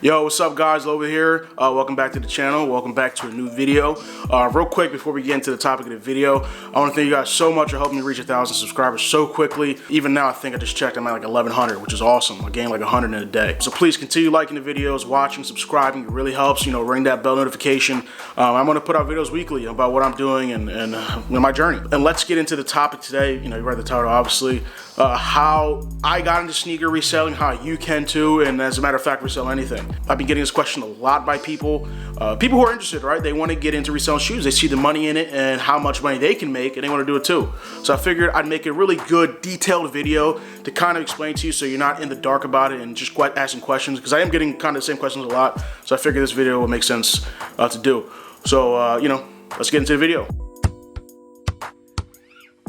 Yo, what's up guys, Lova here. Welcome back to the channel. Welcome back to a new video. Real quick before we get into the topic of the video, I want to thank you guys so much for helping me reach 1,000 subscribers so quickly. Even now I think I just checked, I'm at like 1,100, which is awesome. I gained like 100 in a day. So please continue liking the videos, watching, subscribing. It really helps, ring that bell notification. I'm going to put out videos weekly about what I'm doing and my journey. And let's get into the topic today. You read the title obviously. How I got into sneaker reselling, how you can too, and as a matter of fact, resell anything. I've been getting this question a lot by people who are interested, right? They want to get into reselling shoes. They see the money in it and how much money they can make, and they want to do it too. So I figured I'd make a really good, detailed video to kind of explain to you so you're not in the dark about it and just asking questions, because I am getting kind of the same questions a lot. So I figured this video will make sense to do. So, let's get into the video.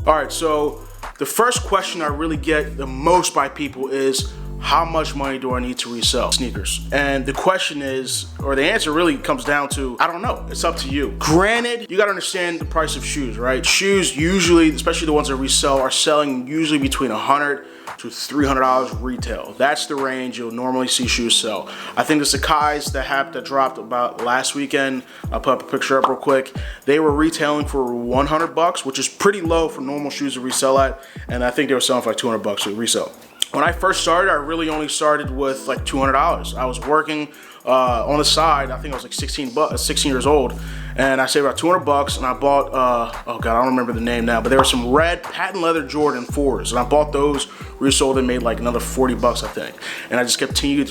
All right, so the first question I really get the most by people is, how much money do I need to resell sneakers? And the question is, or the answer really comes down to, I don't know. It's up to you. Granted, you gotta understand the price of shoes, right? Shoes usually, especially the ones that resell, are selling usually between $100 to $300 retail. That's the range you'll normally see shoes sell. I think the Sakai's that dropped about last weekend, I'll put up a picture up real quick. They were retailing for $100, which is pretty low for normal shoes to resell at, and I think they were selling for like $200 to resell. When I first started, I really only started with like $200. I was working on the side. I think I was like 16 years old, and I saved about $200, and I bought oh god, I don't remember the name now, but there were some red patent leather Jordan 4s, and I bought those, resold and made like another $40, I think. And I just continued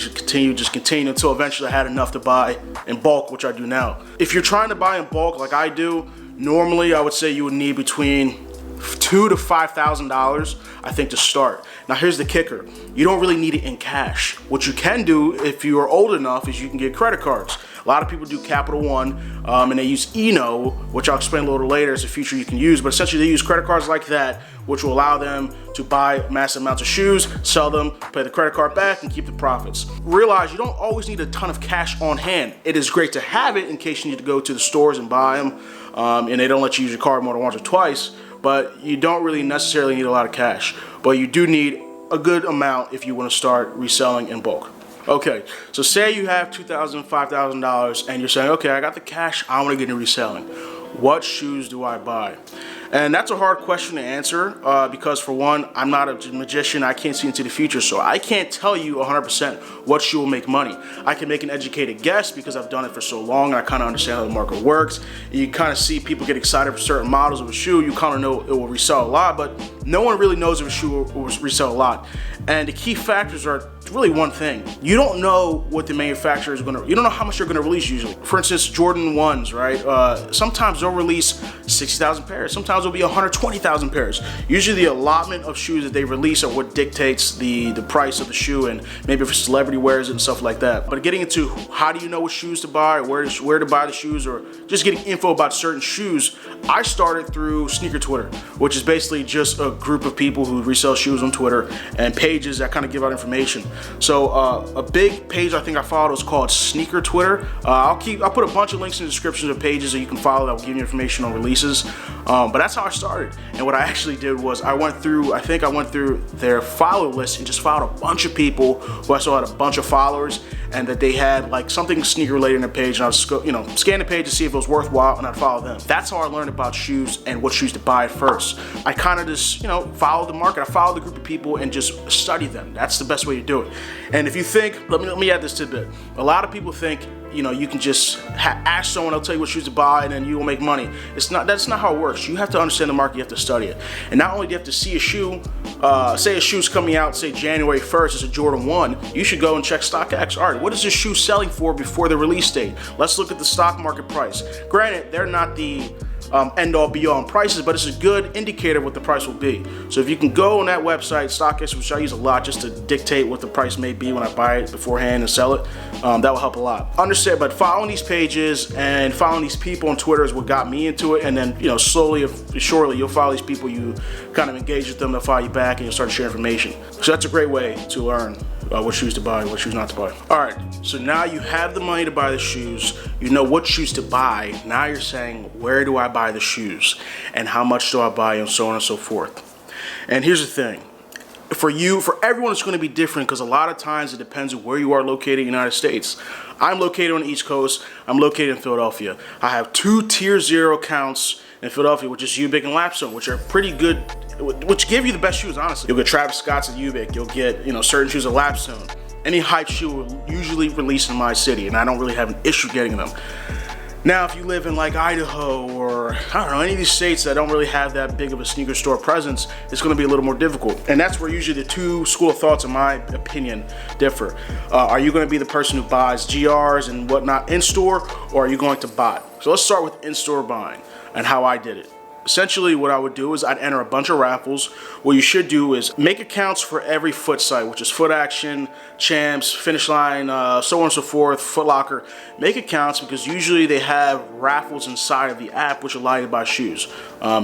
until eventually I had enough to buy in bulk, which I do now. If you're trying to buy in bulk like I do, normally I would say you would need between $2,000 to $5,000, I think, to start. Now here's the kicker. You don't really need it in cash. What you can do if you are old enough is you can get credit cards. A lot of people do Capital One and they use Eno, which I'll explain a little later as a feature you can use, but essentially they use credit cards like that, which will allow them to buy massive amounts of shoes, sell them, pay the credit card back, and keep the profits. Realize you don't always need a ton of cash on hand. It is great to have it in case you need to go to the stores and buy them, and they don't let you use your card more than once or twice. But you don't really necessarily need a lot of cash, but you do need a good amount if you want to start reselling in bulk. Okay, so say you have $2,000, $5,000 and you're saying, okay, I got the cash, I want to get into reselling. What shoes do I buy? And that's a hard question to answer because, for one, I'm not a magician. I can't see into the future, so I can't tell you 100% what shoe will make money. I can make an educated guess because I've done it for so long and I kind of understand how the market works. You kind of see people get excited for certain models of a shoe. You kind of know it will resell a lot, but no one really knows if a shoe will resell a lot. And the key factors are really one thing. You don't know what the manufacturer is you don't know how much they're going to release usually. For instance, Jordan 1s, right? Sometimes they'll release 60,000 pairs. Sometimes it'll be 120,000 pairs. Usually the allotment of shoes that they release are what dictates the price of the shoe, and maybe if a celebrity wears it and stuff like that. But getting into how do you know what shoes to buy, where to buy the shoes, or just getting info about certain shoes, I started through Sneaker Twitter, which is basically just a group of people who resell shoes on Twitter and pages that kind of give out information. So a big page I think I followed was called Sneaker Twitter. I'll put a bunch of links in the description of pages that you can follow that will give you information on releases. But that's how I started. And what I actually did was I went through their follow list and just followed a bunch of people who I saw had a bunch of followers and that they had like something sneaker related in their page, and I would scan the page to see if it was worthwhile, and I'd follow them. That's how I learned about shoes and what shoes to buy first. I kind of just follow the market. I follow the group of people and just study them. That's the best way to do it. And if you think, let me add this tidbit. A lot of people think you can just ask someone, they'll tell you what shoes to buy, and then you will make money. That's not how it works. You have to understand the market, you have to study it. And not only do you have to see a shoe, say a shoe's coming out, say January 1st, it's a Jordan 1, you should go and check StockX. All right, what is this shoe selling for before the release date? Let's look at the stock market price. Granted, they're not the end all be all on prices, but it's a good indicator of what the price will be. So if you can go on that website, StockX, which I use a lot just to dictate what the price may be when I buy it beforehand and sell it, that will help a lot. Understand, but following these pages and following these people on Twitter is what got me into it, and then slowly or surely you'll follow these people, you kind of engage with them, they'll follow you back, and you'll start to share information. So that's a great way to learn what shoes to buy, what shoes not to buy. All right, so now you have the money to buy the shoes, you know what shoes to buy. Now you're saying, where do I buy the shoes? And how much do I buy, and so on and so forth. And here's the thing. For everyone, it's going to be different because a lot of times it depends on where you are located in the United States. I'm located on the East Coast. I'm located in Philadelphia. I have 2 tier 0 accounts in Philadelphia, which is Ubic and Lapstone, which are pretty good, which give you the best shoes, honestly. You'll get Travis Scott's at Ubic. You'll get, certain shoes at Lapstone. Any hype shoe will usually release in my city, and I don't really have an issue getting them. Now, if you live in like Idaho or, I don't know, any of these states that don't really have that big of a sneaker store presence, it's gonna be a little more difficult. And that's where usually the two school of thoughts, in my opinion, differ. Are you gonna be the person who buys GRs and whatnot in store, or are you going to buy? So let's start with in-store buying and how I did it. Essentially, what I would do is I'd enter a bunch of raffles. What you should do is make accounts for every Foot site, which is Foot Action, Champs, Finish Line, so on and so forth, Foot Locker. Make accounts because usually they have raffles inside of the app which allow you to buy shoes.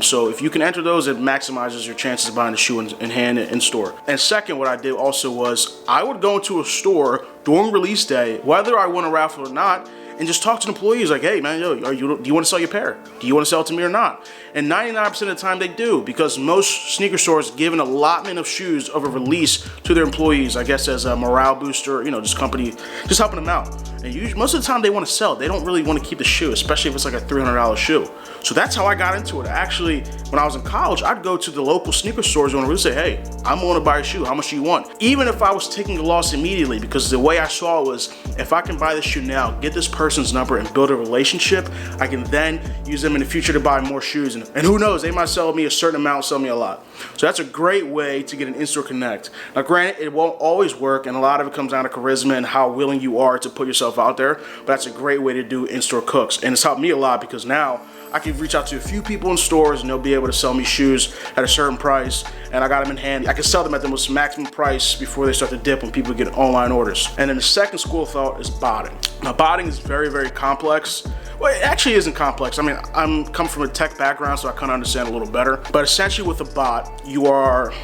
So if you can enter those, it maximizes your chances of buying a shoe in hand in store. And second, what I did also was I would go into a store during release day, whether I won a raffle or not, and just talk to the employees like, hey man, do you want to sell your pair? Do you want to sell it to me or not? And 99% of the time they do, because most sneaker stores give an allotment of shoes of a release to their employees, I guess as a morale booster, just company, just helping them out. And usually, most of the time they want to sell. They don't really want to keep the shoe, especially if it's like a $300 shoe. So that's how I got into it. Actually, when I was in college, I'd go to the local sneaker stores and really say, hey, I'm going to buy a shoe. How much do you want? Even if I was taking a loss immediately, because the way I saw it was, if I can buy this shoe now, get this person's number and build a relationship, I can then use them in the future to buy more shoes. And who knows, they might sell me a certain amount, sell me a lot. So that's a great way to get an in-store connect. Now granted, it won't always work, and a lot of it comes down to charisma and how willing you are to put yourself out there, but that's a great way to do in-store cooks. And it's helped me a lot because now I can reach out to a few people in stores and they'll be able to sell me shoes at a certain price, and I got them in hand. I can sell them at the most maximum price before they start to dip when people get online orders. And then the second school of thought is botting. Now botting is very, very complex. Well, it actually isn't complex. I mean, I'm come from a tech background, so I kind of understand a little better. But essentially with a bot, you are,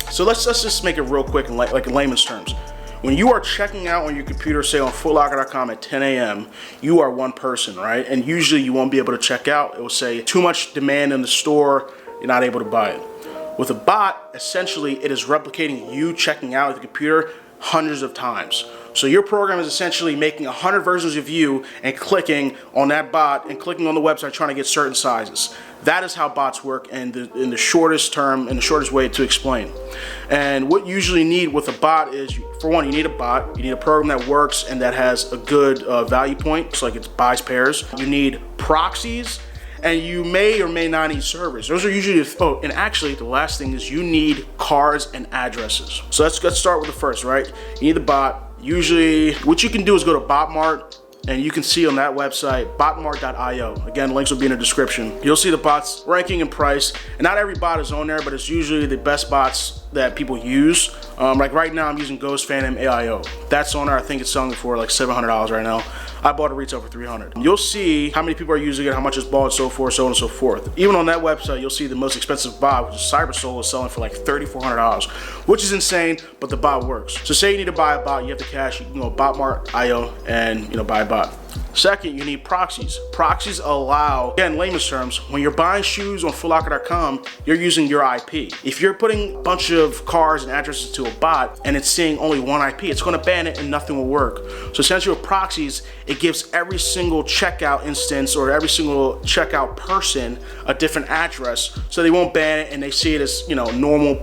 so let's just make it real quick in like in layman's terms. When you are checking out on your computer, say on footlocker.com at 10 a.m., you are one person, right? And usually you won't be able to check out. It will say too much demand in the store, you're not able to buy it. With a bot, essentially it is replicating you checking out at the computer hundreds of times. So your program is essentially making 100 versions of you and clicking on that bot and clicking on the website trying to get certain sizes. That is how bots work in the shortest term and the shortest way to explain. And what you usually need with a bot is, for one, you need a bot. You need a program that works and that has a good value point, so like it buys pairs. You need proxies, and you may or may not need servers. Those are usually, and actually the last thing is you need cards and addresses. So let's start with the first, right? You need the bot. Usually, what you can do is go to Botmart, and you can see on that website, botmart.io. Again, links will be in the description. You'll see the bots ranking and price, and not every bot is on there, but it's usually the best bots that people use. Like right now, I'm using Ghost Phantom AIO. That's on there. I think it's selling for like $700 right now. I bought it retail for $300. You'll see how many people are using it, how much it's bought, so on and so forth. Even on that website, you'll see the most expensive bot, which is CyberSoul, is selling for like $3,400, which is insane, but the bot works. So say you need to buy a bot, you have the cash, you can go Botmart.io and buy a bot. Second, you need proxies. Proxies allow, again, layman's terms, when you're buying shoes on footlocker.com, you're using your IP. If you're putting a bunch of cars and addresses to a bot and it's seeing only one IP, it's going to ban it and nothing will work. So essentially with proxies, it gives every single checkout instance or every single checkout person a different address, so they won't ban it and they see it as normal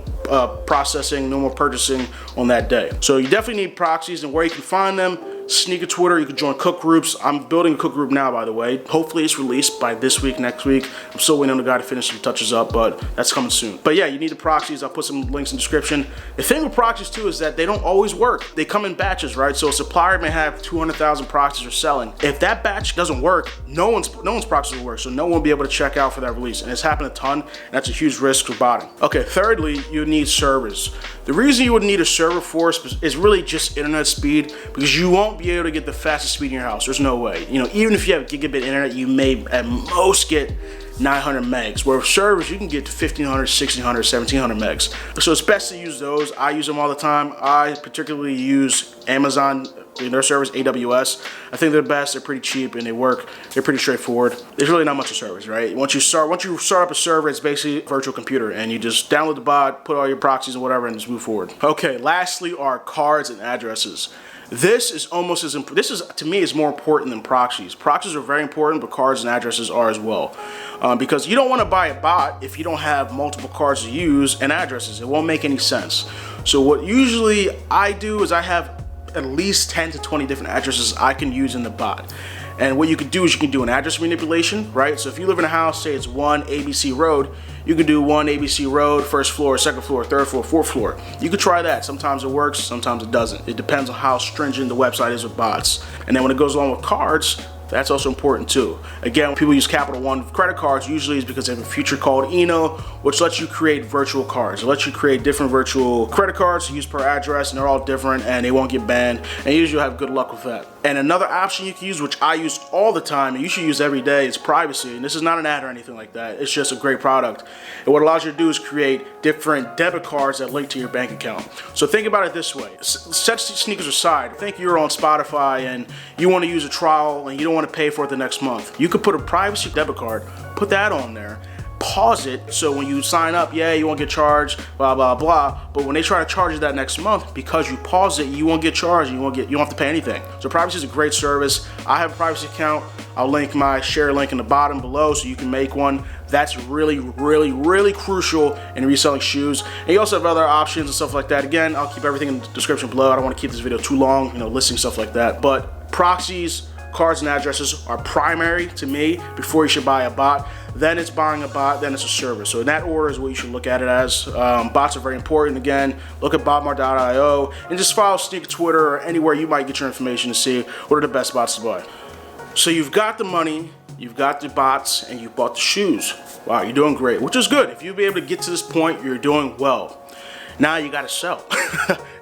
processing, normal purchasing on that day. So you definitely need proxies, and where you can find them, Sneaker Twitter, you can join cook groups. I'm building a cook group now, by the way. Hopefully it's released by this week, next week. I'm still waiting on the guy to finish some touches up, but that's coming soon. But yeah, you need the proxies. I'll put some links in the description. The thing with proxies too is that they don't always work. They come in batches, right? So a supplier may have 200,000 proxies they're selling. If that batch doesn't work, no one's proxies will work, so no one will be able to check out for that release. And it's happened a ton, and that's a huge risk for botting. Okay, thirdly, you need servers. The reason you would need a server for is really just internet speed, because you won't be able to get the fastest speed in your house. There's no way. Even if you have gigabit internet, you may at most get 900 megs, where with servers you can get to 1500, 1600, 1700 megs. So it's best to use those. I use them all the time. I particularly use Amazon their service, AWS. I think they're the best. They're pretty cheap and they work. They're pretty straightforward. There's really not much of service, right? Once you start up a server, it's basically a virtual computer, and you just download the bot, put all your proxies and whatever, and just move forward. Okay, lastly are cards and addresses. This is almost as important. This is, to me, is more important than proxies. Proxies are very important, but cards and addresses are as well. Because you don't want to buy a bot if you don't have multiple cards to use and addresses. It won't make any sense. So what usually I do is I have at least 10 to 20 different addresses I can use in the bot. And what you can do is you can do an address manipulation, right? So if you live in a house, say it's 1 ABC Road, you can do 1 ABC Road, first floor, second floor, third floor, fourth floor. You could try that. Sometimes it works, sometimes it doesn't. It depends on how stringent the website is with bots. And then when it goes along with cards, that's also important too. Again, when people use Capital One credit cards, usually it's because they have a feature called Eno, which lets you create virtual cards. It lets you create different virtual credit cards to use per address, and they're all different and they won't get banned. And usually you'll have good luck with that. And another option you can use, which I use all the time and you should use every day, is privacy. And this is not an ad or anything like that. It's just a great product. And what it allows you to do is create different debit cards that link to your bank account. So think about it this way. Set sneakers aside. Think you're on Spotify and you want to use a trial and you don't want to pay for it the next month. You could put a privacy debit card, put that on there, pause it, so when you sign up, yeah, you won't get charged, blah blah blah, but when they try to charge you that next month, because you pause it, you won't get charged, you don't have to pay anything. So privacy is a great service. I have a privacy account. I'll link my share link in the bottom below so you can make one. That's really, really, really crucial in reselling shoes. And you also have other options and stuff like that. Again, I'll keep everything in the description below. I don't want to keep this video too long, listing stuff like that. But proxies, cards and addresses are primary to me before you should buy a bot. Then it's buying a bot, then it's a service. So in that order is what you should look at it as. Bots are very important. Again, look at botmart.io and just follow Sneaker Twitter or anywhere you might get your information to see what are the best bots to buy. So you've got the money, you've got the bots, and you bought the shoes. Wow, you're doing great, which is good. If you'll be able to get to this point, you're doing well. Now you gotta sell.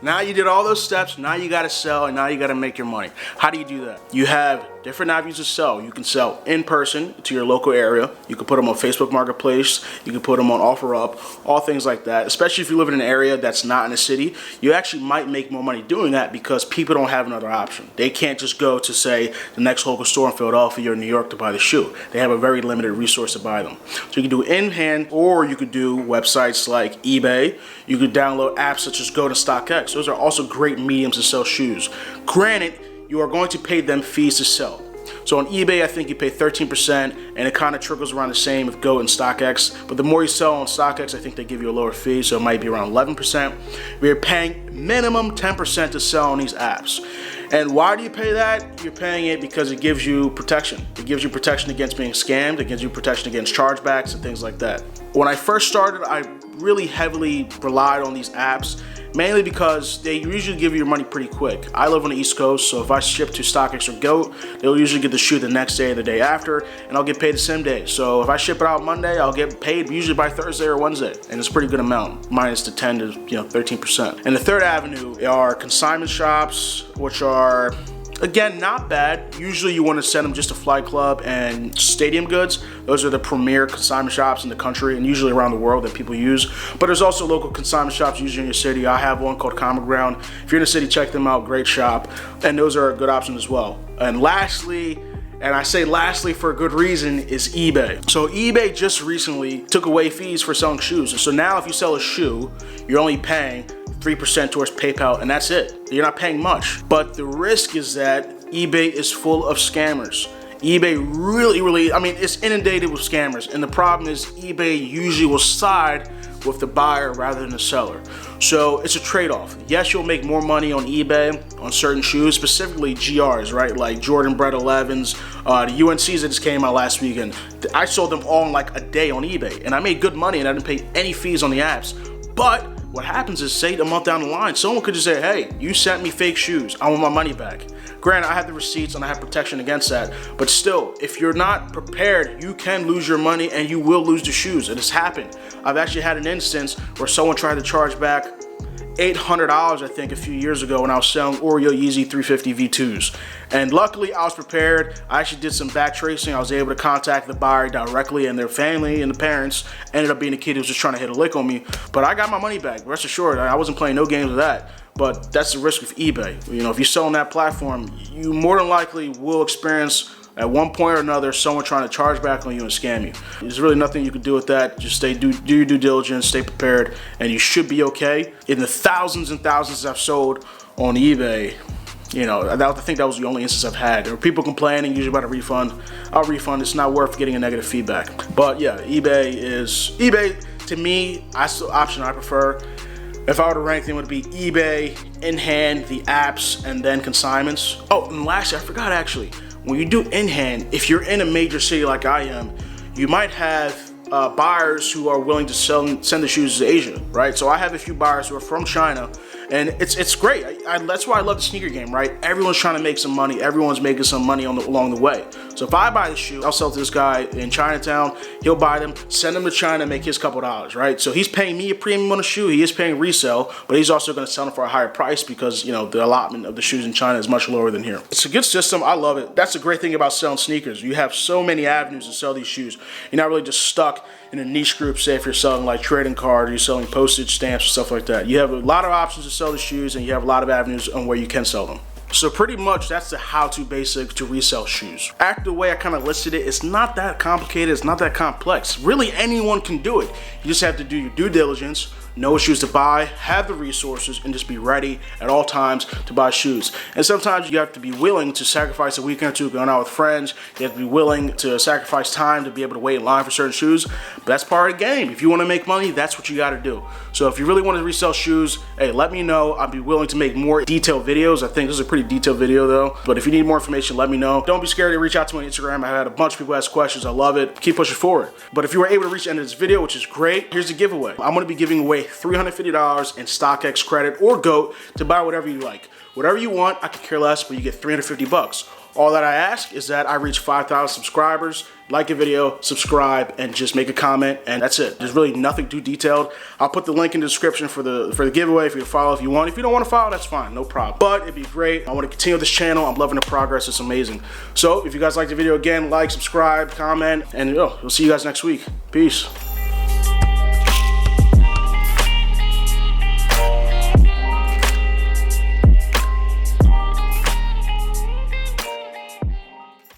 Now you did all those steps, now you gotta sell, and now you gotta make your money. How do you do that? You have different avenues to sell. You can sell in person to your local area. You can put them on Facebook Marketplace. You can put them on OfferUp, all things like that. Especially if you live in an area that's not in a city, you actually might make more money doing that because people don't have another option. They can't just go to, say, the next local store in Philadelphia or New York to buy the shoe. They have a very limited resource to buy them. So you can do in hand, or you could do websites like eBay. You could download apps such as Go to StockX. Those are also great mediums to sell shoes. Granted, you are going to pay them fees to sell. So on eBay, I think you pay 13%, and it kind of trickles around the same with Go and StockX. But the more you sell on StockX, I think they give you a lower fee, so it might be around 11%. We're paying minimum 10% to sell on these apps. And why do you pay that? You're paying it because it gives you protection. It gives you protection against being scammed. It gives you protection against chargebacks and things like that. When I first started, I really heavily relied on these apps, mainly because they usually give you your money pretty quick. I live on the East Coast, so if I ship to StockX or Go, they'll usually get the shoe the next day or the day after, and I'll get paid the same day. So if I ship it out Monday, I'll get paid usually by Thursday or Wednesday, and it's a pretty good amount, minus the 10 to 13%. And the third avenue are consignment shops, which are, again, not bad. Usually you want to send them just to Flight Club and Stadium Goods. Those are the premier consignment shops in the country and usually around the world that people use. But there's also local consignment shops usually in your city. I have one called Common Ground. If you're in the city, check them out. Great shop. And those are a good option as well. And lastly, and I say lastly for a good reason, is eBay. So eBay just recently took away fees for selling shoes. So now if you sell a shoe, you're only paying 3% towards PayPal, and that's it. You're not paying much. But the risk is that eBay is full of scammers. eBay really, it's inundated with scammers. And the problem is eBay usually will side with the buyer rather than the seller. So it's a trade-off. Yes, you'll make more money on eBay on certain shoes, specifically GRs, right? Like Jordan Bred 11s, the UNCs that just came out last weekend. I sold them all in like a day on eBay, and I made good money and I didn't pay any fees on the apps. But what happens is, say a month down the line, someone could just say, hey, you sent me fake shoes, I want my money back. Granted, I have the receipts and I have protection against that, but still, if you're not prepared, you can lose your money and you will lose the shoes. It has happened. I've actually had an instance where someone tried to charge back $800, I think, a few years ago when I was selling Oreo Yeezy 350 V2s. And luckily, I was prepared. I actually did some back tracing. I was able to contact the buyer directly, and their family and the parents ended up being a kid who was just trying to hit a lick on me. But I got my money back. Rest assured, I wasn't playing no games with that. But that's the risk with eBay. You know, if you sell on that platform, you more than likely will experience at one point or another someone trying to charge back on you and scam you. There's really nothing you can do with that. Just do your due diligence, stay prepared, and you should be okay. In the thousands and thousands I've sold on eBay, you know, I think that was the only instance I've had. There were people complaining usually about a refund. I'll refund. It's not worth getting a negative feedback. But yeah, eBay to me, that's the option I prefer. If I were to rank them, it would be eBay, in-hand, the apps, and then consignments. Oh, and lastly, I forgot actually, when you do in-hand, if you're in a major city like I am, you might have buyers who are willing to send the shoes to Asia, right? So I have a few buyers who are from China, and it's great. That's why I love the sneaker game, right? Everyone's trying to make some money. Everyone's making some money along the way. So if I buy the shoe, I'll sell it to this guy in Chinatown. He'll buy them, send them to China, make his couple dollars, right? So he's paying me a premium on the shoe. He is paying resale, but he's also going to sell them for a higher price because, you know, the allotment of the shoes in China is much lower than here. It's a good system. I love it. That's the great thing about selling sneakers. You have so many avenues to sell these shoes. You're not really just stuck in a niche group, say if you're selling like trading cards or you're selling postage stamps or stuff like that. You have a lot of options to sell the shoes, and you have a lot of avenues on where you can sell them. So pretty much that's the how-to basics to resell shoes. After the way I kind of listed it, it's not that complicated, it's not that complex. Really, anyone can do it. You just have to do your due diligence, know what shoes to buy, have the resources, and just be ready at all times to buy shoes. And sometimes you have to be willing to sacrifice a weekend or two going out with friends. You have to be willing to sacrifice time to be able to wait in line for certain shoes. But that's part of the game. If you want to make money, that's what you got to do. So if you really want to resell shoes, hey, let me know. I'd be willing to make more detailed videos. I think this is a pretty detailed video though. But if you need more information, let me know. Don't be scared to reach out to me on Instagram. I've had a bunch of people ask questions. I love it. Keep pushing forward. But if you were able to reach the end of this video, which is great, here's the giveaway. I'm going to be giving away $350 in StockX credit or GOAT to buy whatever you like. Whatever you want, I could care less, but you get $350. All that I ask is that I reach 5,000 subscribers, like a video, subscribe, and just make a comment, and that's it. There's really nothing too detailed. I'll put the link in the description for the giveaway for you to follow if you want. If you don't want to follow, that's fine, no problem. But it'd be great. I want to continue this channel. I'm loving the progress. It's amazing. So if you guys like the video, again, like, subscribe, comment, and we'll see you guys next week. Peace.